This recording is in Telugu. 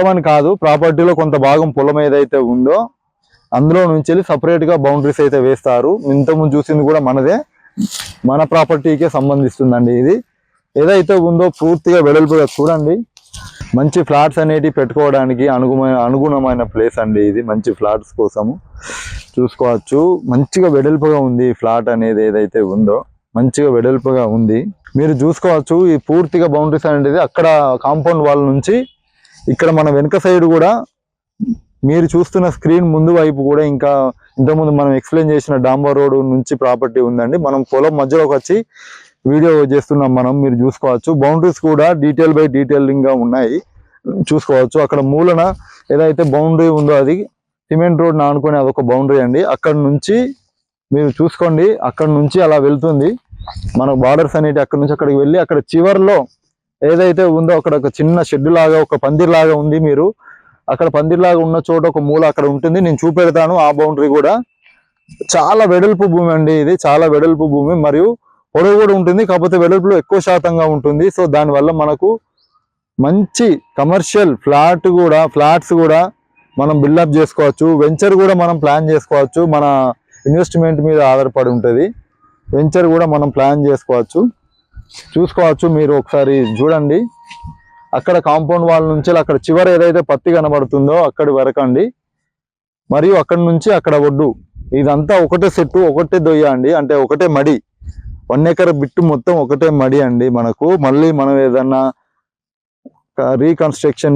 మొత్తం అని కాదు, ప్రాపర్టీలో కొంత భాగం పొలం ఏదైతే ఉందో అందులో నుంచి వెళ్ళి సపరేట్గా బౌండరీస్ అయితే వేస్తారు. ఇంతకుముందు చూసింది కూడా మనదే, మన ప్రాపర్టీకే సంబంధిస్తుందండి. ఇది ఏదైతే ఉందో పూర్తిగా వెడల్పుగా చూడండి. మంచి ఫ్లాట్స్ అనేటివి పెట్టుకోవడానికి అనుగుణమైన ప్లేస్ అండి ఇది. మంచి ఫ్లాట్స్ కోసము చూసుకోవచ్చు. మంచిగా వెడల్పుగా ఉంది ఫ్లాట్ అనేది ఏదైతే ఉందో, మంచిగా వెడల్పుగా ఉంది. మీరు చూసుకోవచ్చు ఈ పూర్తిగా బౌండరీస్ అనేది అక్కడ కాంపౌండ్ వాల్ నుంచి ఇక్కడ మన వెనుక సైడ్ కూడా మీరు చూస్తున్న స్క్రీన్ ముందు వైపు కూడా ఇంకా ఇంతకుముందు మనం ఎక్స్ప్లెయిన్ చేసిన డాంబర్ రోడ్ నుంచి ప్రాపర్టీ ఉందండి. మనం పొలం మధ్యలోకి వచ్చి వీడియో చేస్తున్నాం మనం. మీరు చూసుకోవచ్చు బౌండరీస్ కూడా డీటెయిల్ బై డీటెయిలింగ్ గా ఉన్నాయి చూసుకోవచ్చు. అక్కడ మూలన ఏదైతే బౌండరీ ఉందో అది సిమెంట్ రోడ్ ఆనుకొని అదొక బౌండరీ అండి. అక్కడ నుంచి మీరు చూసుకోండి, అక్కడ నుంచి అలా వెళ్తుంది మనకు బార్డర్స్ అనేవి. అక్కడ నుంచి అక్కడికి వెళ్ళి అక్కడ చివర్లో ఏదైతే ఉందో అక్కడ ఒక చిన్న షెడ్ లాగా ఒక పందిర్ లాగా ఉంది. మీరు అక్కడ పందిర్ లాగా ఉన్న చోట ఒక మూల అక్కడ ఉంటుంది, నేను చూపెడతాను. ఆ బౌండరీ కూడా చాలా వెడల్పు భూమి అండి. ఇది చాలా వెడల్పు భూమి మరియు పొడవు కూడా ఉంటుంది, కాకపోతే వెడల్పులో ఎక్కువ శాతంగా ఉంటుంది. సో దానివల్ల మనకు మంచి కమర్షియల్ ఫ్లాట్స్ కూడా మనం బిల్డప్ చేసుకోవచ్చు. వెంచర్ కూడా మనం ప్లాన్ చేసుకోవచ్చు. మన ఇన్వెస్ట్మెంట్ మీద ఆధారపడి ఉంటుంది. వెంచర్ కూడా మనం ప్లాన్ చేసుకోవచ్చు. చూసుకోవచ్చు మీరు ఒకసారి చూడండి. అక్కడ కాంపౌండ్ వాల్ నుంచి అక్కడ చివరి ఏదైతే పత్తి కనబడుతుందో అక్కడి వరకు అండి. మరియు అక్కడి నుంచి అక్కడ ఒడ్డు, ఇదంతా ఒకటే సెట్టు, ఒకటే దొయ్య అండి. అంటే ఒకటే మడి, 1 ఎకర్ బిట్టు మొత్తం ఒకటే మడి అండి. మనకు మళ్ళీ మనం ఏదన్నా రీకన్స్ట్రక్షన్